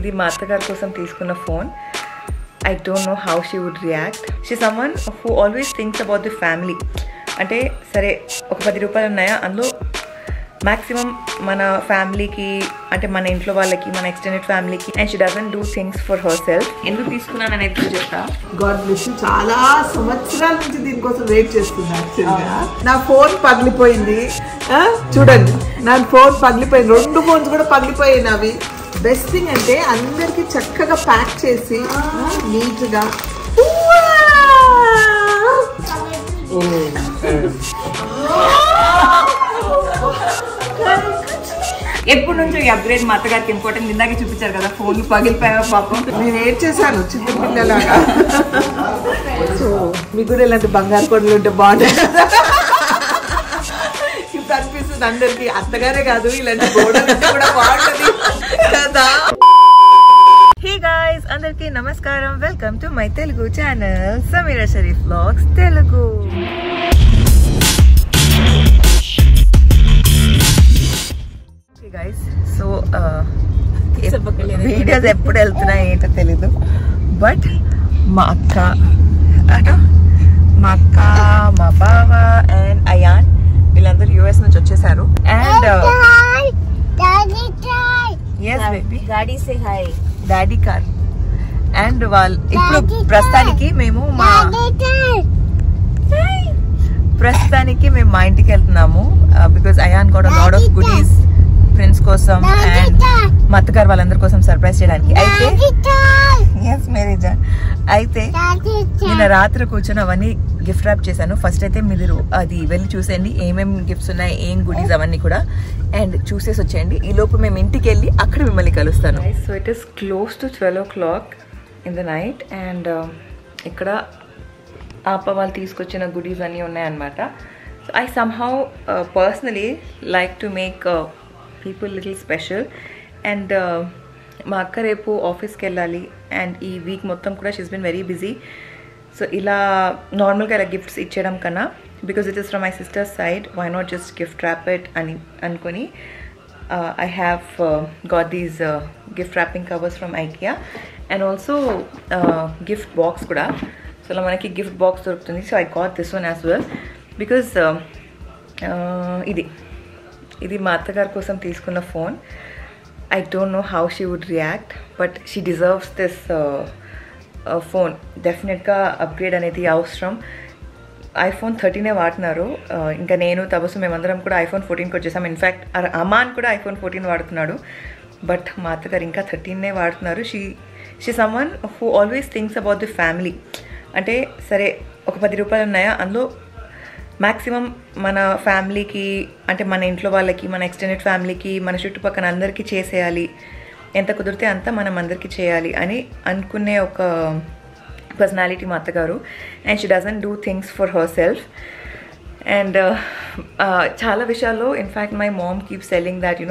ఇది మా అత్తగారి కోసం తీసుకున్న phone. I don't know how she would react. She's someone who always thinks about the family. అంటే సరే ఒక 10 రూపాయలు ఉన్నాయా, అందులో మ్యాక్సిమం మన ఫ్యామిలీకి, అంటే మన ఇంట్లో వాళ్ళకి, మన ఎక్స్టెండెడ్ ఫ్యామిలీకి. And she doesn't do things for her self. ఎందుకు తీసుకున్నాను అనేది చెప్తా. God bless you. చాలా సంవత్సరాల నుంచి దీనికోసం వెయిట్ చేస్తున్నా. యాక్చువల్గా నా ఫోన్ పగిలిపోయింది. చూడండి, నా ఫోన్ పగిలిపోయింది. 2 ఫోన్స్ కూడా పగిలిపోయాయి నావి. బెస్ట్ థింగ్ అంటే అందరికి చక్కగా ప్యాక్ చేసి నీట్గా ఎప్పటి నుంచో ఈ అప్గ్రేడ్ మా అత్తగారికి ఇంపార్టెంట్. ఇందాకే చూపించారు కదా ఫోన్లు పగిలిపోయా పాపం. నేను ఏం చేశాను చిన్న పిల్లలాగా. సో మీకు కూడా ఇలాంటి బంగారు కొండలు ఉంటే బాగుంటాయి కదా. ఇప్పుడు అనిపిస్తుంది అందరికి, అత్తగారే కాదు ఇలాంటి గోడలు కూడా బాగుంటుంది కదా. హే గాయ్స్, అందరికి నమస్కారం. Welcome to my Telugu channel Sameera Sharif vlogs Telugu. Guys, so videos ఎప్పుడు వెళ్తున్నాయి ఏంటో తెలీదు, బట్ మా అక్క, మా బావ అండ్ అయాన్ వీళ్ళందరూ యుఎస్ నుంచి వచ్చేసారు. అండ్ yes baby, गाड़ी से हाय డాడీ కార్. అండ్ వాళ్ళు ఇప్పుడు ప్రస్తుతానికి మేము మా ఇంటికి వెళ్తున్నాము. బికాస్ అయాన్ కూడా లాట్ ఆఫ్ గుడీస్ ఫ్రెండ్స్ కోసం అండ్ మా అత్తగారు వాళ్ళందరి కోసం సర్ప్రైజ్ చేయడానికి. అయితే నిన్న రాత్రి కూర్చొని అవన్నీ గిఫ్ట్ ర్యాప్ చేశాను. ఫస్ట్ అయితే మీరు అది వెళ్ళి చూసేయండి ఏమేమి గిఫ్ట్స్ ఉన్నాయి, ఏం గుడీస్ అవన్నీ కూడా, అండ్ చూసేసి వచ్చేయండి. ఈ లోపు మేము ఇంటికి వెళ్ళి అక్కడ మిమ్మల్ని కలుస్తాను. So it is close to 12 o'clock in the night and ఇక్కడ ఆప వాళ్ళు తీసుకొచ్చిన గుడీస్ అన్నీ ఉన్నాయన్నమాట. So I somehow personally like to make people little special. And మా అక్క రేపు ఆఫీస్కి వెళ్ళాలి అండ్ ఈ వీక్ మొత్తం కూడా she's been very busy. So ఇలా నార్మల్గా ఇలా గిఫ్ట్స్ ఇచ్చేయడం కన్నా, because it is from my sisters side, why not just gift wrap it అని అనుకొని I have got these gift wrapping covers from IKEA and also gift box కూడా. So ఇలా మనకి గిఫ్ట్ బాక్స్ దొరుకుతుంది. So I got this one as well because ఇది మా అత్తగారి కోసం తీసుకున్న phone. I don't know how she would react, but she deserves this phone. Definitely upgrade అనేది అవసరం. iPhone 13 వాడుతున్నారు. ఇంకా నేను తబసు మేమందరం కూడా iPhone 14కి వచ్చేసాం. ఇన్ఫ్యాక్ట్ అమాన్ కూడా iPhone 14 వాడుతున్నాడు. బట్ మా అత్తగారు ఇంకా 13 వాడుతున్నారు. She someone who always thinks about the family. అంటే సరే ఒక 10 రూపాయలు ఉన్నాయా, అందులో మ్యాక్సిమం మన ఫ్యామిలీకి, అంటే మన ఇంట్లో వాళ్ళకి, మన ఎక్స్టెండెడ్ ఫ్యామిలీకి, మన చుట్టుపక్కల అందరికీ చేసేయాలి, ఎంత కుదిరితే అంత మనం అందరికీ చేయాలి అని అనుకునే ఒక పర్సనాలిటీ మా అత్తగారు. And she doesn't do things for her self. And చాలా విషయాల్లో in fact my mom keeps telling that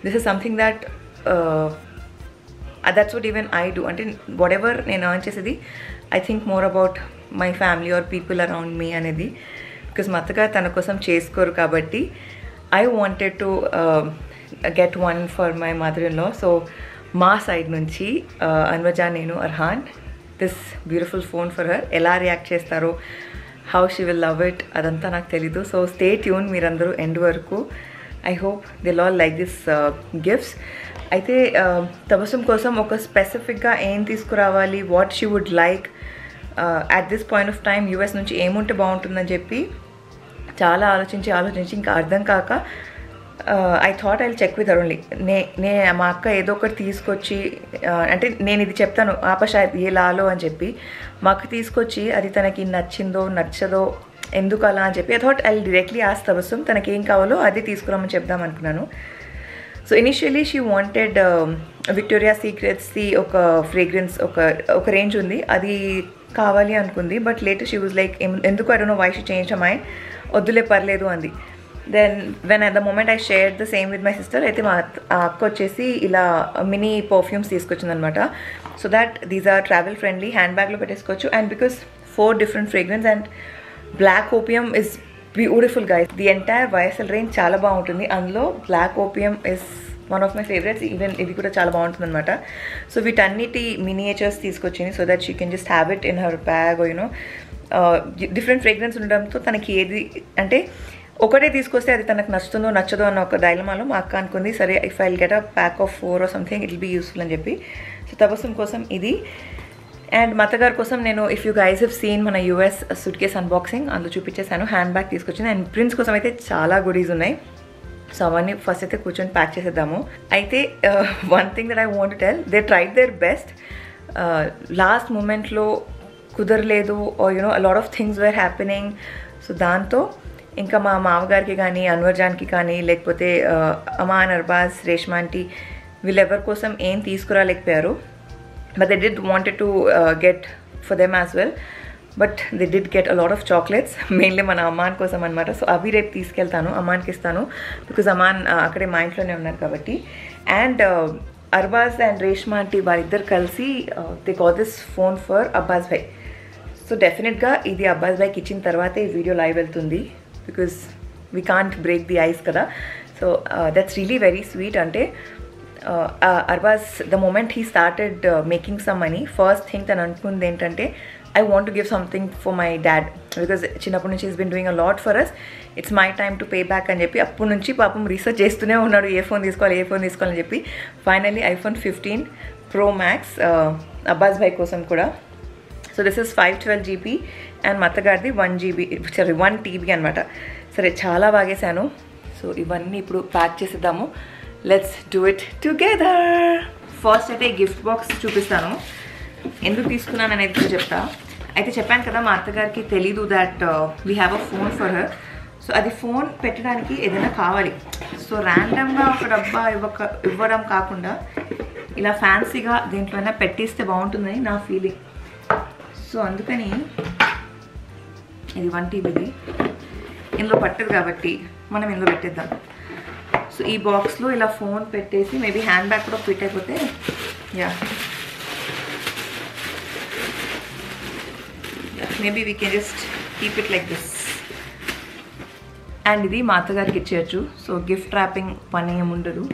this is something that that's what even I do. అంటే వాట్ ఎవర్ నేను ఎర్న్ చేసేది I think more about my family or people around me అనేది. Because మా అత్తగారు తన కోసం చేసుకోరు కాబట్టి I wanted to get one for my mother in law. So మా సైడ్ నుంచి అన్వజా, నేను, Arhan, this beautiful phone for her. ఎలా రియాక్ట్ చేస్తారో, how she will love it, అదంతా నాకు తెలీదు. సో స్టే ట్యూన్ మీరందరూ ఎండ్ వరకు. I hope they'll all like this gifts. అయితే తబస్సుమ్ కోసం ఒక స్పెసిఫిక్గా ఏం తీసుకురావాలి, what she would like at this point of time, US నుంచి ఏముంటే బాగుంటుందని చెప్పి చాలా ఆలోచించి ఇంకా అర్థం కాక I thought I check with her only. మా అక్క ఏదో ఒకటి తీసుకొచ్చి, అంటే నేను ఇది చెప్తాను ఆపషాయద్ ఏ లాలో అని చెప్పి, మా అక్క తీసుకొచ్చి అది తనకి నచ్చిందో నచ్చదో ఎందుకు అలా అని చెప్పి I thought I directly ask Tabassum తనకి ఏం కావాలో అది తీసుకురామని చెప్దాం అనుకున్నాను. So initially she wanted Victoria సీక్రెట్స్ది ఒక ఫ్రేగ్రెన్స్, ఒక రేంజ్ ఉంది, అది కావాలి అనుకుంది. But later she was like, ఎందుకు I don't know why she change her mind, వద్దులే పర్లేదు అంది. Then when at the moment I shared the same with my sister. అయితే మా అక్క వచ్చేసి ఇలా మినీ పర్ఫ్యూమ్స్ తీసుకొచ్చింది అనమాట. So that these are travel friendly, hand బ్యాగ్లో పెట్టేసుకోవచ్చు. And because 4 different fragrance and black opium is beautiful guys. The entire YSL range చాలా బాగుంటుంది. అందులో black opium is one of my favourites. Even ఇది కూడా చాలా బాగుంటుంది అనమాట. సో వీటన్నిటి మినియేచర్స్ తీసుకొచ్చింది so that she can just have it in her bag you know. Different fragrance ఉండడంతో తనకి ఏది అంటే ఒకటే తీసుకొస్తే అది తనకు నచ్చుతుందో నచ్చదో అన్న ఒక డైలమాలో మా అక్క అనుకుంది, సరే if I get a pack of 4 or something it will be useful అని చెప్పి. సో తబస్సుమ్ కోసం ఇది. అండ్ మా అత్తగారి కోసం నేను if you guys have seen మన యూఎస్ సూట్ కేస్ అన్బాక్సింగ్ అందులో చూపించేసాను. హ్యాండ్ బ్యాగ్ తీసుకొచ్చింది. అండ్ ప్రిన్స్ కోసం అయితే చాలా గుడీస్ ఉన్నాయి. సో అవన్నీ ఫస్ట్ అయితే కూర్చొని ప్యాక్ చేసేద్దాము. అయితే one thing that I want to tell, they tried their best. Last మూమెంట్లో కుదరలేదు you know lot of things were happening. So దాంతో ఇంకా మా మామగారికి కానీ అన్వర్జాన్కి కానీ లేకపోతే అమాన్, అర్బాజ్, రేష్మా ఆంటీ వీళ్ళెవరి కోసం ఏం తీసుకురాలేకపోయారు. But they did wanted to get for them as well. But they did get a lot of chocolates, mainly మన అమ్మాన్ కోసం అనమాట. సో అవి రేపు తీసుకెళ్తాను, అమ్మాన్కి ఇస్తాను. బికాజ్ అమ్మాన్ అక్కడే మా ఇంట్లోనే ఉన్నారు కాబట్టి. And Arbaaz and Reshma aunty వాళ్ళిద్దరు కలిసి they got this phone for Abbaj bhai. So డెఫినెట్గా ఇది అబ్బాజ్ భాయ్కి ఇచ్చిన తర్వాతే ఈ వీడియో లైవ్ వెళ్తుంది because we can't break the ice కదా. So that's really very sweet. అంటే Arbaaz the moment he started making some money, first thing తను అనుకుంది ఏంటంటే I want to give something for my dad because చిన్నప్పటి నుంచి is been doing a lot for us, it's my time to pay back అని చెప్పి అప్పటి నుంచి పాపం రీసెర్చ్ చేస్తూనే ఉన్నాడు ఏ ఫోన్ తీసుకోవాలని చెప్పి. Finally iPhone 15 Pro Max Abbaj bhai కోసం కూడా. So this is 512GB and మత్తగారిది 1 TB అనమాట. సరే చాలా బాగేశాను. సో ఇవన్నీ ఇప్పుడు ప్యాక్ చేసేద్దాము. Let's do it together. First అయితే గిఫ్ట్ బాక్స్ చూపిస్తాను, ఎందుకు తీసుకున్నాను అనేది కూడా చెప్తా. అయితే చెప్పాను కదా మా అత్తగారికి తెలీదు that we have a phone for her. So అది ఫోన్ పెట్టడానికి ఏదైనా కావాలి. సో ర్యాండమ్గా ఒక డబ్బా ఇవ్వడం కాకుండా ఇలా ఫ్యాన్సీగా దేంట్లోనే పెట్టిస్తే బాగుంటుందని నా ఫీలింగ్. సో అందుకని ఇది 1 TBది ఇందులో పట్టదు కాబట్టి మనం ఇందులో పెట్టేద్దాం. సో ఈ బాక్స్లో ఇలా ఫోన్ పెట్టేసి మేబీ హ్యాండ్ బ్యాగ్ కూడా ఫిట్ అయిపోతే maybe we can just keep it like this. And ఇది మా అత్తగారికి ఇచ్చేయచ్చు. సో గిఫ్ట్ ర్యాపింగ్ పని ఏమి ఉండదు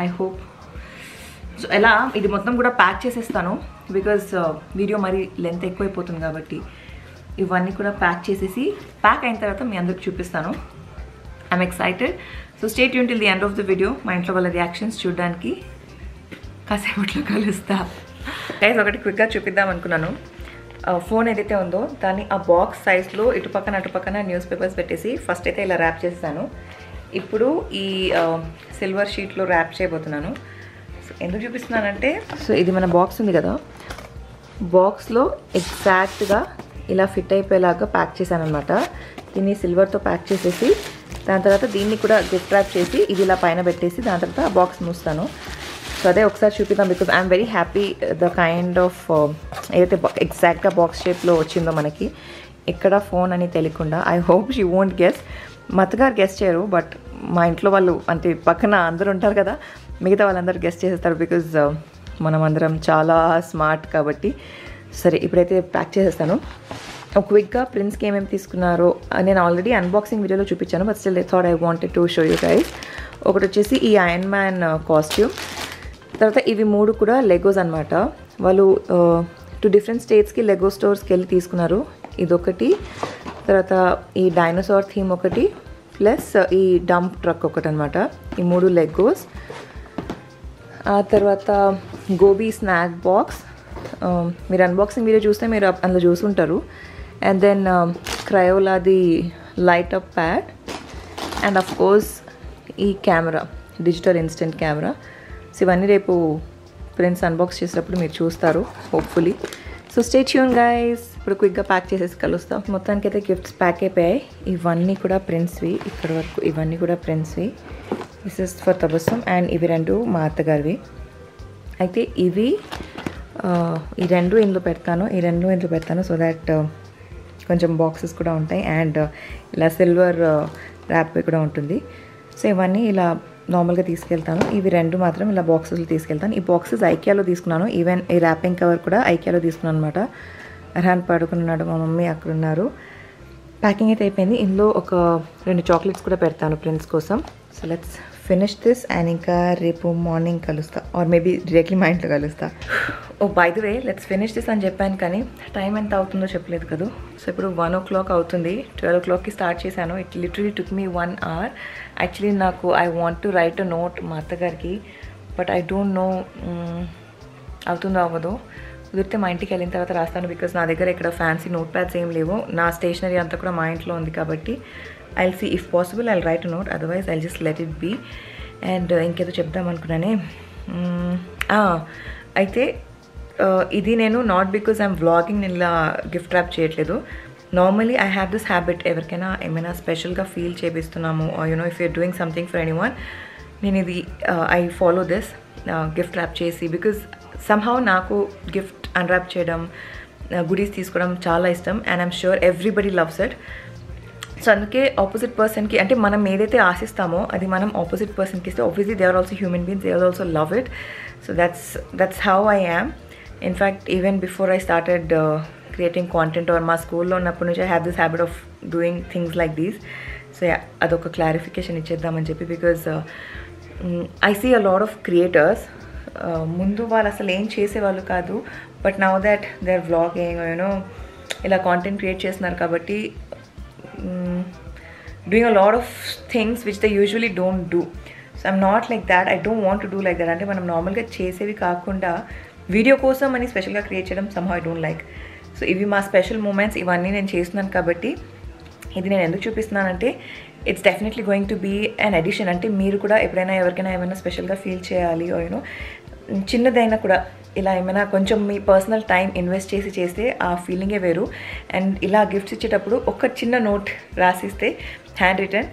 ఐ హోప్. సో ఎలా ఇది మొత్తం కూడా ప్యాక్ చేసేస్తాను బికాజ్ వీడియో మరి లెంత్ ఎక్కువైపోతుంది కాబట్టి ఇవన్నీ కూడా ప్యాక్ చేసేసి ప్యాక్ అయిన తర్వాత మీ అందరికి చూపిస్తాను. I'm excited. So stay tune till the end of the video. మా ఇంట్లో వాళ్ళ రియాక్షన్స్ చూడడానికి కాసేపట్లో కలుస్తా. గైస్ ఒకటి క్విక్గా చూపిద్దాం అనుకున్నాను. ఫోన్ ఏదైతే ఉందో దాన్ని ఆ బాక్స్ సైజ్లో అటుపక్కన న్యూస్ పేపర్స్ పెట్టేసి ఫస్ట్ అయితే ఇలా ర్యాప్ చేస్తాను. ఇప్పుడు ఈ సిల్వర్ షీట్లో ర్యాప్ చేయబోతున్నాను. సో ఎందుకు చూపిస్తున్నానంటే సో ఇది మన బాక్స్ ఉంది కదా, బాక్స్లో ఎగ్జాక్ట్గా ఇలా ఫిట్ అయిపోయేలాగా ప్యాక్ చేశాను అనమాట. దీన్ని సిల్వర్తో ప్యాక్ చేసేసి దాని తర్వాత దీన్ని కూడా గిఫ్ట్ ర్యాప్ చేసి ఇది ఇలా పైన పెట్టేసి దాని తర్వాత ఆ బాక్స్ మూస్తాను. సో అదే ఒకసారి చూపిద్దాం because I'm very happy the kind of ఏదైతే ఎగ్జాక్ట్గా బాక్స్ షేప్లో వచ్చిందో మనకి ఎక్కడ ఫోన్ అని తెలియకుండా. I hope she won't guess. మా అత్తగారు గెస్ చేయరు బట్ మా ఇంట్లో వాళ్ళు అంటే పక్కన అందరూ ఉంటారు కదా మిగతా వాళ్ళందరూ గెస్ చేసేస్తారు బికాజ్ మనం అందరం చాలా స్మార్ట్ కాబట్టి. సరే ఇప్పుడైతే ప్యాక్ చేసేస్తాను. క్విక్గా ప్రిన్స్కి ఏమేమి తీసుకున్నారో నేను ఆల్రెడీ అన్బాక్సింగ్ వీడియోలో చూపించాను but still I thought I wanted to show you guys. ఒకటి వచ్చేసి ఈ ఐరన్ మ్యాన్ కాస్ట్యూమ్, తర్వాత ఇవి 3 కూడా లెగోస్ అనమాట. వాళ్ళు 2 డిఫరెంట్ స్టేట్స్కి లెగో స్టోర్స్కి వెళ్ళి తీసుకున్నారు. ఇదొకటి, తర్వాత ఈ డైనోసార్ థీమ్ ఒకటి, ప్లస్ ఈ డంప్ ట్రక్ ఒకటి అనమాట. ఈ 3 లెగోస్. ఆ తర్వాత గోబీ స్నాక్ బాక్స్, మీరు అన్బాక్సింగ్ వీడియో చూస్తే మీరు అందులో చూసుంటారు. అండ్ దెన్ క్రయోలాది light up pad and of course ఈ camera, digital instant camera. So ఇవన్నీ రేపు ప్రిన్స్ అన్బాక్స్ చేసేటప్పుడు మీరు చూస్తారు hopefully. So stay tune guys. ఇప్పుడు క్విక్గా ప్యాక్ చేసేసి కలుస్తాం. మొత్తానికి అయితే గిఫ్ట్స్ ప్యాక్ అయిపోయాయి. ఇవన్నీ కూడా ప్రిన్స్వి, ఇక్కడ వరకు ఇవన్నీ కూడా ప్రిన్స్వి. This is for Tabassum and ఇవి 2 మా అత్తగారివి. అయితే ఇవి ఈ 2 ఇందులో పెడతాను సో దాట్ కొంచెం బాక్సెస్ కూడా ఉంటాయి అండ్ ఇలా సిల్వర్ ర్యాప్ కూడా ఉంటుంది. సో ఇవన్నీ ఇలా నార్మల్గా తీసుకెళ్తాను. ఇవి 2 మాత్రం ఇలా బాక్సెస్లో తీసుకెళ్తాను. ఈ బాక్సెస్ ఐకియాలో తీసుకున్నాను. ఈవెన్ ఈ ర్యాపింగ్ కవర్ కూడా ఐకియాలో తీసుకున్నాను అనమాట. అర్హాన్ పడుకున్నాడు, మా మమ్మీ అక్కడ ఉన్నారు. ప్యాకింగ్ అయితే అయిపోయింది. ఇందులో ఒక 2 చాక్లెట్స్ కూడా పెడతాను ప్రిన్స్ కోసం. So let's finish this and ఇంకా రేపు మార్నింగ్ కలుస్తా ఆర్ మేబీ డైరెక్ట్లీ మా ఇంట్లో కలుస్తా. Oh by the way let's finish this అని చెప్పాను కానీ టైం ఎంత అవుతుందో చెప్పలేదు కదా. సో ఇప్పుడు 1 o'clock అవుతుంది. 12 o'clockకి స్టార్ట్ చేశాను. It literally took me 1 hour. Actually నాకు I want to write a note మా అత్తగారికి, బట్ ఐ డోంట్ నో అవుతుందో అవ్వదో. కుదిరితే మా ఇంటికి వెళ్ళిన తర్వాత రాస్తాను. బికాజ్ నా దగ్గర ఇక్కడ ఫ్యాన్సీ నోట్ ప్యాడ్స్ ఏం లేవు. నా స్టేషనరీ అంతా కూడా మా ఇంట్లో ఉంది కాబట్టి I'll see if possible I'll write a note, otherwise I'll just let it be. And ఇంకేదో చెప్దాం అనుకున్నానే, అయితే ఇది నేను నాట్ బికాజ్ ఐఎమ్ వ్లాగింగ్ నేను ఇలా గిఫ్ట్ ర్యాప్ చేయట్లేదు. Normally I have this habit, ఎవరికైనా ఏమైనా స్పెషల్గా ఫీల్ చేపిస్తున్నాము you know if you're doing something for anyone, నేను ఇది I follow this gift wrap చేసి. బికాజ్ సమ్హౌ నాకు గిఫ్ట్ అన్రాప్ చేయడం, గుడీస్ తీసుకోవడం చాలా ఇష్టం and I'm sure everybody loves it. So అందుకే ఆపోజిట్ పర్సన్కి అంటే మనం ఏదైతే ఆశిస్తామో అది మనం ఆపోజిట్ పర్సన్కి ఇస్తే obviously they are also human beings, they are also love it. So that's how I am. In fact even before I started creating content or మా స్కూల్లో ఉన్నప్పటి నుంచి I have this habit of doing things like these. So అదొక clarification ఇచ్చేద్దామని చెప్పి. Because I see a lot of creators, ముందు వాళ్ళు అసలు ఏం చేసేవాళ్ళు కాదు, but now that they are vlogging you know ఇలా కాంటెంట్ క్రియేట్ చేస్తున్నారు కాబట్టి doing a lot of things which they usually don't do. So I'm not like that. I don't want to do like that. అంటే మనం నార్మల్గా చేసేవి కాకుండా video కోసం అని స్పెషల్గా క్రియేట్ చేయడం somehow I don't like. So ఇవి మా స్పెషల్ మూమెంట్స్, ఇవన్నీ నేను చేస్తున్నాను కాబట్టి ఇది నేను ఎందుకు చూపిస్తున్నానంటే it's definitely going to be an edition. అంటే మీరు కూడా ఎప్పుడైనా ఎవరికైనా ఏమైనా స్పెషల్గా ఫీల్ చేయాలి యూనో చిన్నదైనా కూడా ఇలా ఏమైనా కొంచెం మీ పర్సనల్ టైం ఇన్వెస్ట్ చేస్తే ఆ ఫీలింగే వేరు. అండ్ ఇలా గిఫ్ట్స్ ఇచ్చేటప్పుడు ఒక చిన్న నోట్ రాసిస్తే హ్యాండ్ రిటర్న్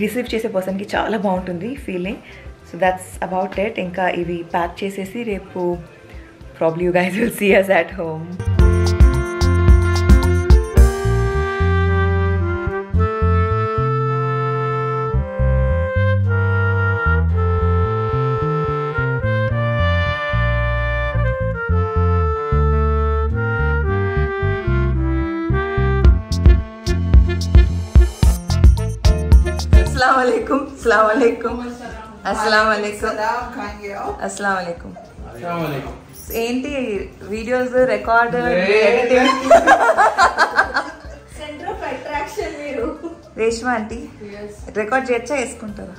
రిసీవ్ చేసే పర్సన్కి చాలా బాగుంటుంది feeling. So that's about it. ఇంకా ఇవి ప్యాక్ చేసేసి రేపు probably you guys will see us at home. अस्सलामुअलैकुम. ఏంటి videos record centre of attraction మీరు రేష్మా ఆంటీ రికార్డ్ చేయొచ్చా వేసుకుంటారా?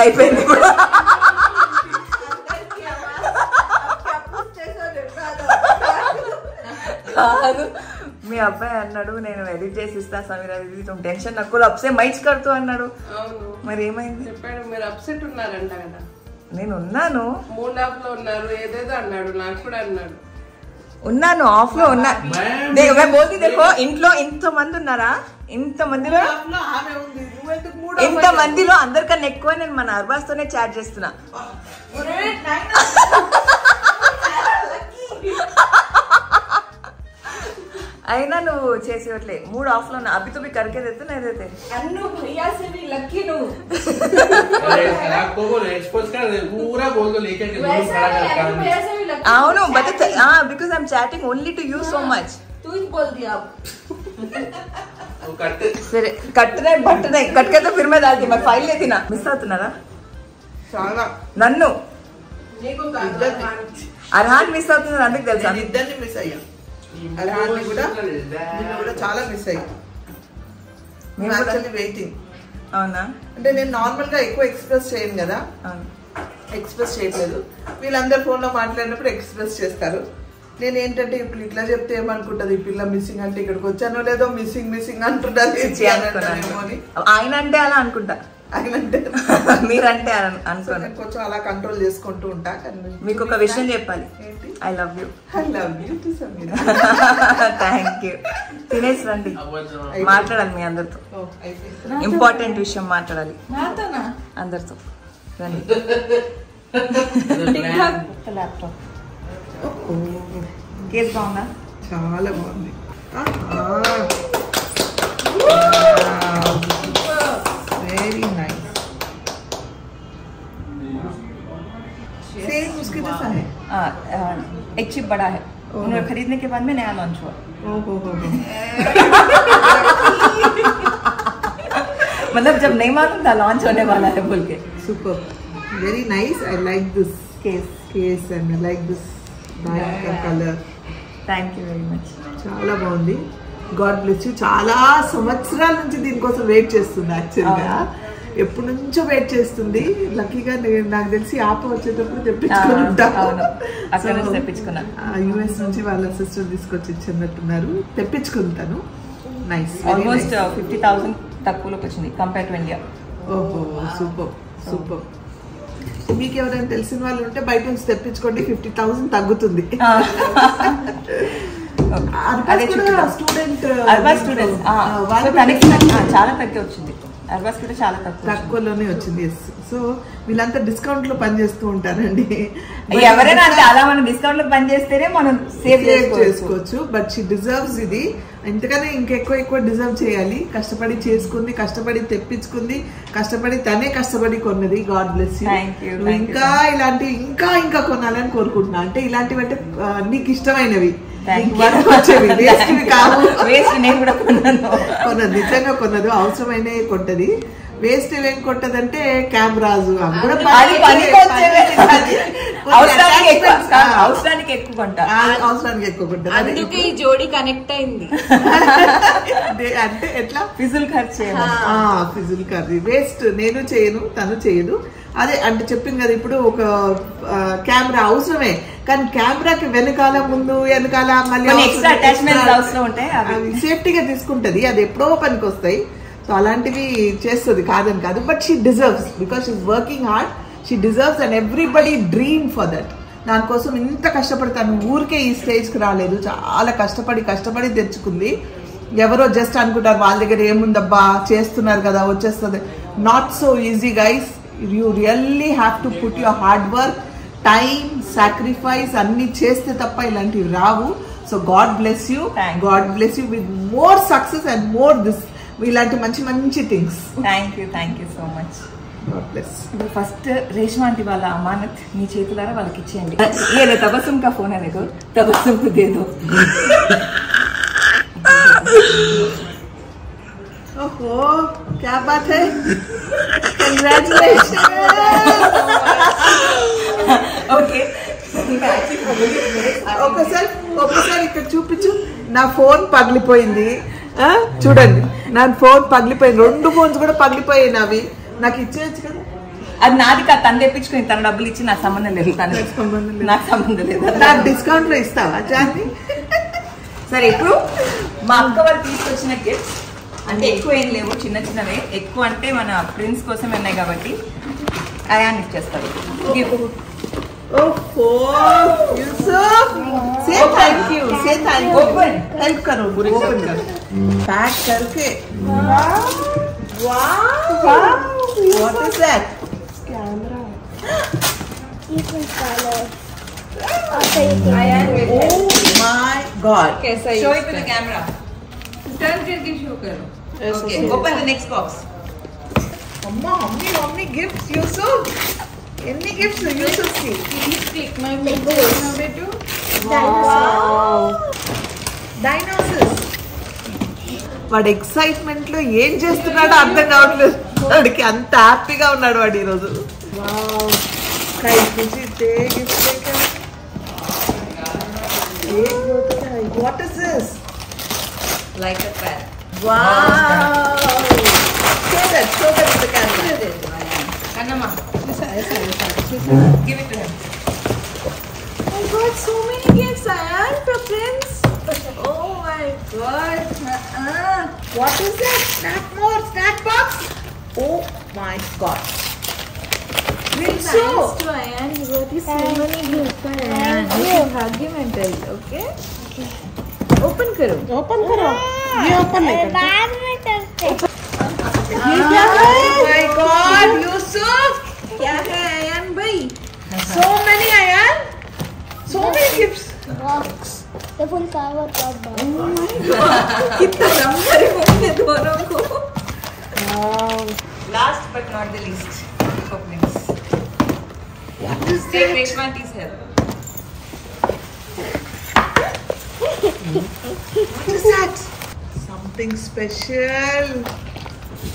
అయిపోయింది కాదు, మీ అబ్బాయి అన్నాడు నేను ఎడిట్ చేసి ఇస్తా సమీరా దీदी तुम टेंशन नको అప్సే మైచ్ కడుతూ అన్నాడు. మరి ఏమైంది? చెప్పాడు మీరు అప్సెట్ ఉన్నారంట కదా. నేను ఉన్నాను, మూడ్ ఆఫ్ లో ఉన్నారు ఏదేదో అన్నాడు, నాకు కూడా అన్నాడు. ఉన్నాను, ఆఫ్ లో ఉన్నా. देखो ఇంట్లో ఇంతమంది ఉన్నారా, ఇంతమందిలో అందరికన్నా ఎక్కువ నేను మన అర్బాస్ తోనే చాట్ చేస్తున్నా. అయినా నువ్వు చేసేవట్లే, మూడు ఆఫ్ లో ఉన్నా. అభి తో भी करके देते ना देते अन्नू भैया से भी लकी नु एक्सपोज कर दे पूरा बोल दो लेके के खड़ा कर भैया से भी लकी. అవును बट हां because I am chatting only to you so much. तू ही बोल दिया अब. वो कट फिर कटने बटने कट के तो फिर मैं डालती, मैं फाइल लेती ना. మిస్ అవుతున్నారా చాలా? నన్ను నీకు కాదు అర్హాన్ మిస్ అవుతున్నారు అందుకు తెలుసా? ఇద్దరిని మిస్ అయ్యా. అర్హాన్ని కూడా నిన్ను కూడా చాలా మిస్ అయ్యా. మేము యాక్చువల్లీ వెయిటింగ్. అవునా? అంటే నేను నార్మల్ గా ఎక్కువ ఎక్స్ప్రెస్ చేయను కదా, ఎక్స్ప్రెస్ చేయట్లేదు. వీళ్ళందరూ ఫోన్ లో మాట్లాడినప్పుడు ఎక్స్ప్రెస్ చేస్తారు. నేను ఏంటంటే ఇప్పుడు ఇట్లా చెప్తే ఏమనుకుంటది, ఈ పిల్ల మిస్సింగ్ అంటే ఇక్కడికి వచ్చానో లేదో మిస్సింగ్ మిస్సింగ్ అంటుంటది. ఆయన అంటే అలా అనుకుంటా, ఆయన అంటే మీరంటే అనుకోను. కొంచెం అలా కంట్రోల్ చేసుకుంటూ ఉంటా. మీకు ఒక విషయం చెప్పాలి, I love you. I love you to Sameera. Thank you. తినేసి రండి, మాట్లాడాలి మీ అందరితో. ఇంపార్టెంట్ విషయం మాట్లాడాలి అందరితో. రండి. ల్యాప్టాప్ కేస్ బాగుందా? చాలా బాగుంది. Very nice. सेम उसके जैसा है. एक चिप बड़ा है, उन्होंने खरीदने के बाद में नया लॉन्च हुआ. मतलब जब नहीं मालूम था लॉन्च होने वाला है बोल के. Super. Very nice. I like this case and I like this dark color. Thank you very much. చాలా బాగుంది. God bless you. చాలా సంవత్సరాల నుంచి దీనికోసం వెయిట్ చేస్తుంది యాక్చువల్గా. ఎప్పటి నుంచో వెయిట్ చేస్తుంది. లక్కీగా నాకు తెలిసి ఆప వచ్చేటప్పుడు తెప్పించుకుని యుఎస్ నుంచి వాళ్ళ సిస్టర్ తీసుకొచ్చి ఇచ్చినట్టున్నారు. తెప్పించుకుంటాను. నైస్. ఆల్మోస్ట్ 50,000 తక్కువలోకి వచ్చింది కంపేర్ టు ఇండియా. ఓహో సూపర్ సూపర్. మీకు ఎవరైనా తెలిసిన వాళ్ళు ఉంటే బయట నుంచి తెప్పించుకోండి, 50,000 తగ్గుతుంది. చాలా తక్కువ వచ్చింది. చాలా తక్కువలోనే వచ్చింది. సో వీళ్ళంతా డిస్కౌంట్ లో పనిచేస్తూ ఉంటారండి. ఎవరైనా చాలా మనం డిస్కౌంట్ లో పనిచేస్తేనే మనం సేవ్ చేసుకోవచ్చు. బట్ షీ డిజర్వ్స్ ఇది. ఇంతకనే ఇంకెక్కువ డిజర్వ్ చేయాలి. కష్టపడి చేసుకుంది, కష్టపడి తెప్పించుకుంది, కష్టపడి తనే కష్టపడి కొన్నది. God bless you. ఇంకా ఇలాంటివి ఇంకా కొనాలని కోరుకుంటున్నా. అంటే ఇలాంటివి అంటే నీకు ఇష్టమైనవి కొన్నది, నిజంగా కొన్నది, అవసరమైన కొట్టది. వేస్ట్ ఏం కొట్టదంటే కెమెరాస్ అవసరానికి ఎక్కువ కొంటా. అందుకే ఈ జోడీ కనెక్ట్ అయింది. అంటే ఎట్లా ఫిజుల్ ఖర్చు వేస్ట్. నేను చేయను, తను చేయదు. అదే అంటే చెప్పింది కదా, ఇప్పుడు ఒక కెమెరా అవసరమే, కానీ కెమెరాకి వెనకాల ముందు వెనకాల మళ్ళీ సేఫ్టీగా తీసుకుంటది. అది ఎప్పుడో పనికి వస్తాయి. సో అలాంటివి చేస్తుంది, కాదని కాదు. But she deserves, because she's working hard. She deserves and everybody dream for that. దానికోసం ఇంత కష్టపడతాను. ఊరికే ఈ స్టేజ్కి రాలేదు. చాలా కష్టపడి తెచ్చుకుంది. ఎవరో జస్ట్ అనుకుంటారు వాళ్ళ దగ్గర ఏముందబ్బా చేస్తున్నారు కదా వచ్చేస్తుంది. Not so easy guys. You really have to put your hard work, time, sacrifice అన్ని చేస్తే తప్ప ఇలాంటివి రావు. So god bless you. God bless you with more success and more this ఇలాంటి మంచి things. Thank you so much. ఇప్పుడు first Reshma aunty వాళ్ళ అమానత్ మీ చేతులారా వాళ్ళకి ఇచ్చేయండి. ఏ తబస్సుం కా ఫోన్ అనేకో తబస్సుం కు దే దో. ఓహో క్యా బాత్ హై. కంగ్రాచులేషన్స్. ఓకే ఒకసారి ఇక్కడ చూపించు. నా ఫోన్ పగిలిపోయింది చూడండి. నా ఫోన్ పగిలిపోయింది. 2 ఫోన్స్ కూడా పగిలిపోయాయి నావి. నాకు ఇచ్చేయచ్చు కదా. అది నాది కాదు, తను తెప్పించుకుని తన డబ్బులు ఇచ్చి నాకు సంబంధం లేదు. నాకు సంబంధం లేదు. నాకు డిస్కౌంట్ లో ఇస్తావా జాన్ని? సరే ఇప్పుడు మా అక్క వాళ్ళు తీసుకొచ్చిన గిఫ్ట్స్ అంటే ఎక్కువ ఏం లేవు, చిన్నవే. ఎక్కువ అంటే మన ప్రిన్స్ కోసం ఉన్నాయి కాబట్టి అయాన్ ఇచ్చేస్తారు. ओपन हेल्प करो, ओपन करो, पैक करके. What is that? Camera. Oh my God. Show it to the camera. Turn करके शो करो. Okay, open the next box. Mommy gifts Yusuf. Any gifts Yusuf see? Please click my video. Wow. Dinosaurs. వాడు excitement లో ఏం చేస్తున్నాడో అర్థం కావట్లేదు. వాడికి అంత హ్యాపీగా ఉన్నాడు వాడు ఈరోజు. What is this? Like a pet. Wow. Show that to the camera. Kannamma. Give it to him. I got so many gifts, Ayan, for Prince. Oh my God. What is that? Snack box? Oh my God. Thanks to Ayan, he got so many gifts for Ayan. You should hug him and tell, okay? Open करो. ये open नहीं करते. ये क्या है? Oh my God, Yusuf. क्या है Ayan भाई? So many Ayan. So many gifts. Box. The full cover box. कितना नंबर होंगे दोनों को. Last but not the least, openings. Take Reshma Auntie's help. What is that? Something special.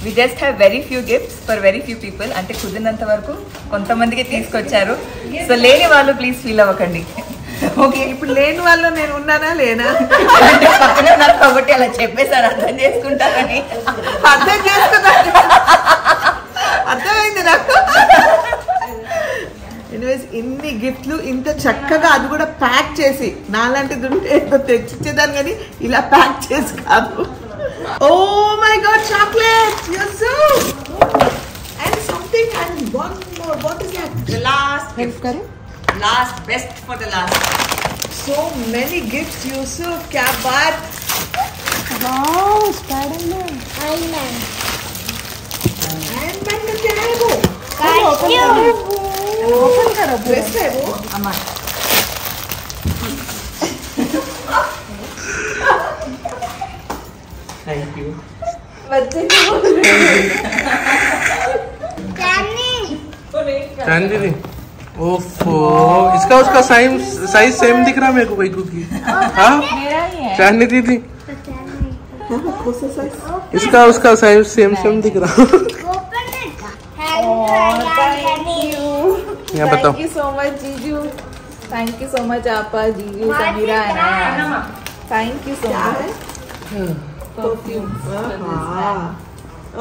We just have very few gifts for very few people. అంటే కుదిరినంత వరకు కొంతమందికి తీసుకొచ్చారు. So లేని వాళ్ళు ప్లీజ్ ఫీల్ అవ్వకండి. ఓకే, ఇప్పుడు లేని వాళ్ళు నేను ఉన్నానా లేనా అంటే పక్కన ఉన్నారు కాబట్టి అలా చెప్పేసారు, అర్థం చేసుకుంటారని. అర్థం చేసుకున్నాను, అర్థమైంది నాకు. ఎనీవేస్ ఇన్ని గిఫ్ట్లు ఇంత చక్కగా, అది కూడా ప్యాక్ చేసి, నాలాంటిది ఉంటే ఏదో తెచ్చిచ్చేదాన్ని కానీ ఇలా ప్యాక్ చేసి కాదు. Oh my God, chocolate! And something and one more. What is that? The last gift. Last, best for the last. So many gifts, Yusuf. क्या बात! Wow, Spider-Man. Iron Man. Iron Man का क्या है वो? Open करो. Dress है वो? अम्मा थैंक यू। बच्चे चांदी दीदी, ओफो, इसका उसका साइज सेम दिख रहा है मेरे को कोई कुकी। हाँ मेरा ही है। चांदी दीदी, कौन सा size? इसका उसका साइज सेम दिख रहा। यहाँ बताओ। Thank you so much, Jiju. Thank you so much, Appa, Jiju, Samira, and Ayan. Thank you so much. Perfume.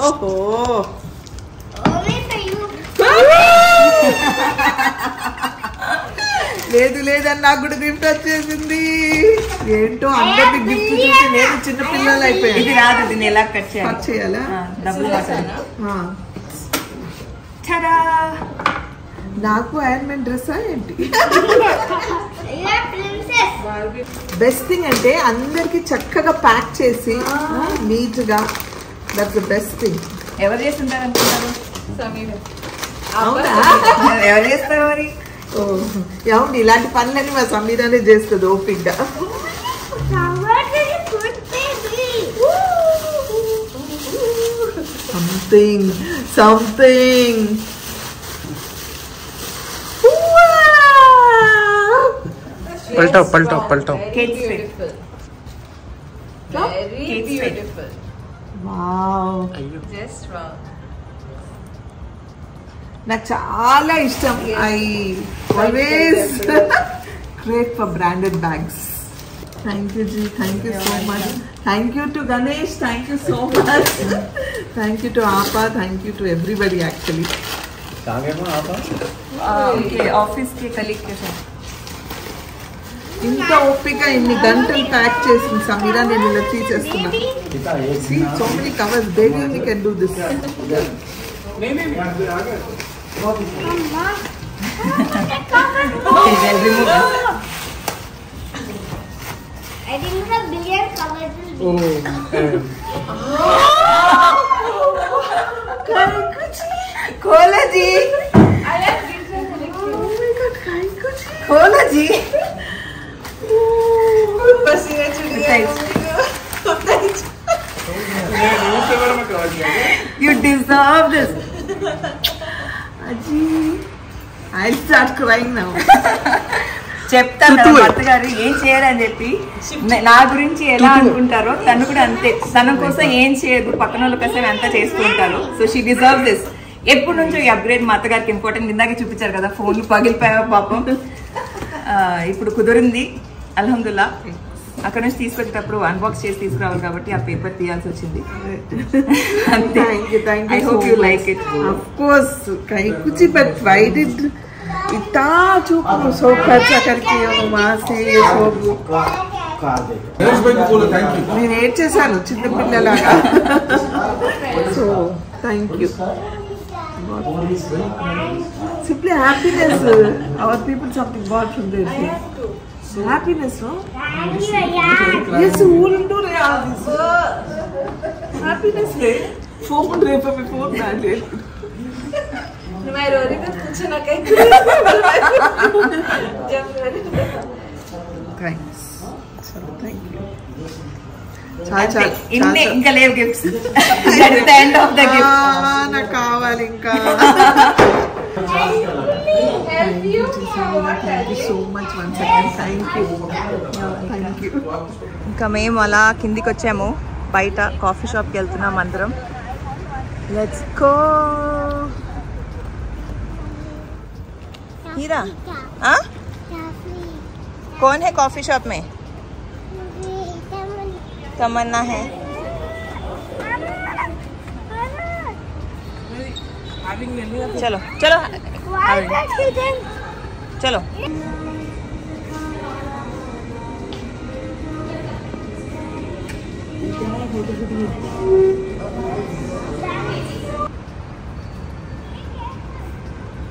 ओहो, లేదు లేదని నాకు కూడా గిఫ్ట్ వచ్చేసింది. ఏంటో అందరికి గిఫ్ట్ చూసి నేను చిన్న పిల్లలు అయిపోయాను. ఇది రాదు, దీన్ని ఎలా కట్ చేయాలి? కట్ చేయాలా? డబుల్ నాకు ఐరన్ మ్యాన్ డ్రెస్ ఏంటి? బెస్ట్ థింగ్ అంటే అందరికి చక్కగా ప్యాక్ చేసి నీట్ గా, దట్స్ ద బెస్ట్ థింగ్. ఎవరు చేస్తుంటారు అనుకుంటారు? Samira. అవునా? ఎవరు చేస్తారు మరి? అవును, ఇలాంటి పనులన్నీ మా సమీరానే చేస్తుంది ఓపిక్గా. సంథింగ్ पलटाओ Kids fit. Beautiful. Very Very beautiful. Wow, Just wow. నాకు చాలా ఇష్టం. I always crave for branded bags. Thank you ji, thank you so much. Thank you to Ganesh, thank you so much. Thank you to ఆపా, thank you to everybody. Actually okay, office కి colleague కే sir ఇంత ఓపిక ఇన్ని గంటలు pack చేసింది సమీరా. నేను ఇలా తీసేస్తున్నా. See, so many covers. Baby only can do this. I think the billion covers will be. खोला जी, खोला जी. बस ये चुड़िया. You deserve this. Aji, I'll start crying now. చెప్తాను కదా భర్త గారు ఏం చేయాలని చెప్పి, నా గురించి ఎలా అనుకుంటారో తను కూడా అంతే. తన కోసం ఏం చేయదు, పక్కన వాళ్ళ కోసం అంతా చేసుకుంటారు. So she deserve this. ఎప్పటి నుంచో ఈ అప్గ్రేడ్ మా అత్తగారికి ఇంపార్టెంట్. ఇందాకే చూపించారు కదా, ఫోన్లు పగిలిపోయా పాపం. ఇప్పుడు కుదిరింది అల్హమ్దుల్లా. అక్కడ నుంచి తీసుకొచ్చేటప్పుడు అన్బాక్స్ చేసి తీసుకురావాలి కాబట్టి ఆ పేపర్ తీయాల్సి వచ్చింది. Thank you so much. Of course, kai kuch but why did इतना चुप सो खर्चा करके वहाँ से ये सब నేను ఏడ్ చేశాను చిన్న పిల్లలాగా. So thank you. Simply happiness. Our people something bought from their happiness. Yes, who will do this? Happiness day. Phone रे पे phone ना ले. मैं रो रही थी, कुछ ना कहीं. जब Thanks. So thank you. ఇన్నే ఇంకా లేవు gifts. That's the end of the gift. నాకు కావాలి ఇంకా. Thank you so much once again. Thank you. Thank you. ఇంకా మేము అలా కిందికి వచ్చాము. బయట కాఫీ షాప్కి వెళ్తున్నాం అందరం. Let's go. हीरा, हाँ? कौन है कॉफी शॉप में? तमन्ना है. चलो चलो चलो.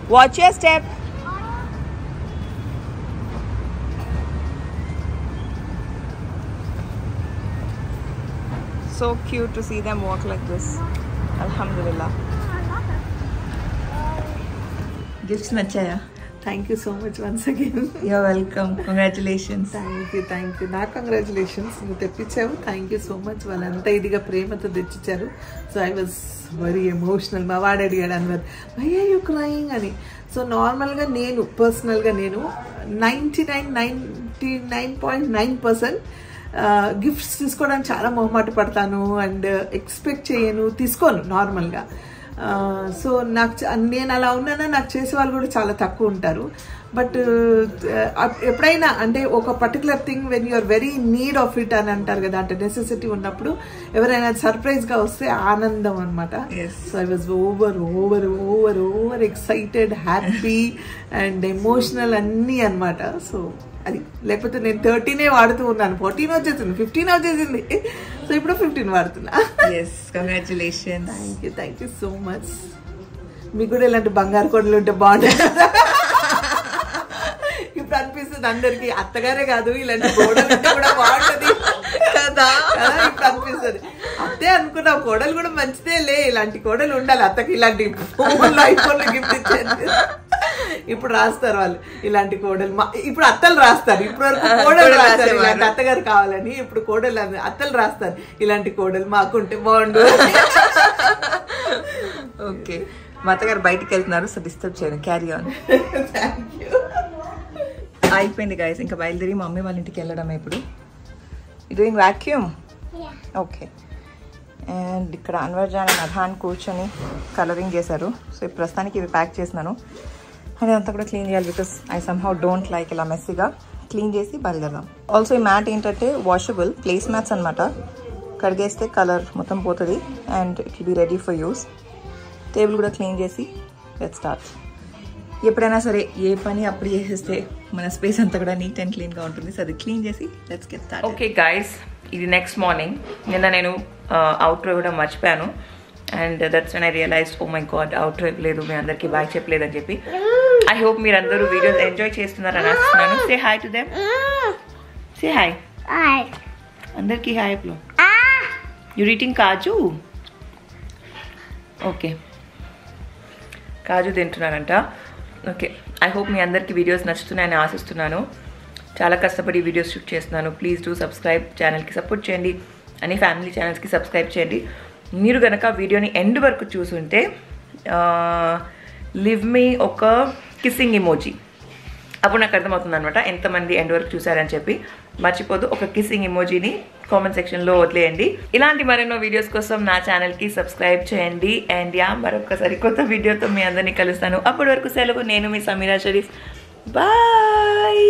Watch your step. So cute to see them walk like this. Alhamdulillah. Gifts nachaya. Thank you so much once again. You're welcome. Congratulations. Thank you. నా కంగ్రాచులేషన్స్. నువ్వు తెప్పించావు. Thank you so much. వాళ్ళంతా ఇదిగా ప్రేమతో తెచ్చిచ్చారు. So I was very emotional. మా వాడు అడిగాడు Anwar, why are you crying అని. సో నార్మల్గా నేను పర్సనల్గా నేను 99.9% గిఫ్ట్స్ తీసుకోవడానికి చాలా మొహమాట పడతాను అండ్ ఎక్స్పెక్ట్ చేయను, తీసుకోను నార్మల్గా. సో నాకు నేను అలా ఉన్నానా, నాకు చేసే వాళ్ళు కూడా చాలా తక్కువ ఉంటారు. బట్ ఎప్పుడైనా అంటే ఒక particular thing when you are very need of it అని అంటారు కదా, అంటే నెసెసిటీ ఉన్నప్పుడు ఎవరైనా సర్ప్రైజ్గా వస్తే ఆనందం అనమాట. So I was over excited, happy and emotional అన్నీ అనమాట. సో అది లేకపోతే నేను 13 వాడుతూ ఉన్నాను, 14 వచ్చేసింది, 15 వచ్చేసింది. సో ఇప్పుడు 15 వాడుతున్నా. Congratulations. Thank you so much. మీకు కూడా ఇలాంటి బంగారు కొడలు ఉంటే బాగుంటుంది. ఇప్పుడు అనిపిస్తుంది అందరికి, అత్తగారే కాదు ఇలాంటి గోడలు ఉంటే కూడా బాగుంటది కదా. ఇప్పుడు అనిపిస్తుంది అత్తే అనుకున్నా, కోడలు కూడా మంచిదే లే, ఇలాంటి కోడలు ఉండాలి అత్తకి. ఇలాంటి ఐఫోన్లు గిఫ్ట్ ఇచ్చేది. ఇప్పుడు రాస్తారు వాళ్ళు ఇలాంటి కోడలు. ఇప్పుడు అత్తలు రాస్తారు, ఇప్పుడు వరకు కోడలు రాస్తారు ఇలాంటి అత్తగారు కావాలని. ఇప్పుడు కోడలు అత్తలు రాస్తారు ఇలాంటి కోడలు మాకుంటే బాగుండు. ఓకే, మా అత్తగారు బయటికి వెళ్తున్నారు, సో డిస్టర్బ్ చేయను. Carry on. Thank you. అయిపోయింది గైస్, ఇంకా బయలుదేరి మా మమ్మీ వాళ్ళ ఇంటికి వెళ్ళడం. ఇప్పుడు డూయింగ్ వ్యాక్యూమ్. ఓకే, అండ్ ఇక్కడ అన్వర్ జాన్ అండ్ అర్హాన్ కూర్చొని కలరింగ్ చేశారు. సో ఇప్పుడు ప్రస్తుతానికి ఇవి ప్యాక్ చేసినాను. అండ్ అంతా కూడా క్లీన్ చేయాలి, because I somehow don't like ఇలా మెస్సీగా. క్లీన్ చేసి బయలుదేరదాం. ఆల్సో ఈ మ్యాట్ ఏంటంటే వాషబుల్ ప్లేస్ మ్యాట్స్ అనమాట. కడిగేస్తే కలర్ మొత్తం పోతుంది and it will be ready for use. Table కూడా క్లీన్ చేసి లెట్స్ స్టార్ట్. ఎప్పుడైనా సరే ఏ పని అప్పుడు చేసేస్తే మన స్పేస్ అంతా కూడా నీట్ అండ్ క్లీన్గా ఉంటుంది. సో అది క్లీన్ చేసి let's get start. Okay guys, ఇది నెక్స్ట్ మార్నింగ్. నిన్న నేను అవుట్రో ఇవ్వడం మర్చిపోయాను. And that's when I realised, oh my God outro ఇవ్వలేదు, మీ అందరికీ బాయ్ చెప్పలేదు అని చెప్పి. ఐ హోప్ మీరు అందరూ వీడియోస్ ఎంజాయ్ చేస్తున్నారని ఆశిస్తున్నాను. Say hi to them. Say hi. అందరికీ హాయ్. ఇప్పుడు యూ ఈటింగ్ కాజు. ఓకే, కాజు తింటున్నారంట. ఓకే, ఐ హోప్ మీ అందరికీ వీడియోస్ నచ్చుతున్నాయని ఆశిస్తున్నాను. చాలా కష్టపడి వీడియోస్ షూట్ చేస్తున్నాను. ప్లీజ్ డూ సబ్స్క్రైబ్, ఛానల్కి సపోర్ట్ చేయండి, అన్ని ఫ్యామిలీ ఛానల్స్కి సబ్స్క్రైబ్ చేయండి. మీరు కనుక వీడియోని ఎండ్ వరకు చూసుంటే లివ్ మీ ఒక కిస్సింగ్ ఇమోజీ, అప్పుడు నాకు అర్థమవుతుంది అనమాట ఎంతమంది ఎండ్ వరకు చూసారని చెప్పి. మర్చిపోదు, ఒక కిస్సింగ్ ఇమోజీని కామెంట్ సెక్షన్లో వదిలేయండి. ఇలాంటి మరెన్నో వీడియోస్ కోసం నా ఛానల్కి సబ్స్క్రైబ్ చేయండి. అండ్ మరొకసారి కొత్త వీడియోతో మీ అందరినీ కలుస్తాను. అప్పటి వరకు సెలవు. నేను మీ సమీరా షరీఫ్. బాయ్.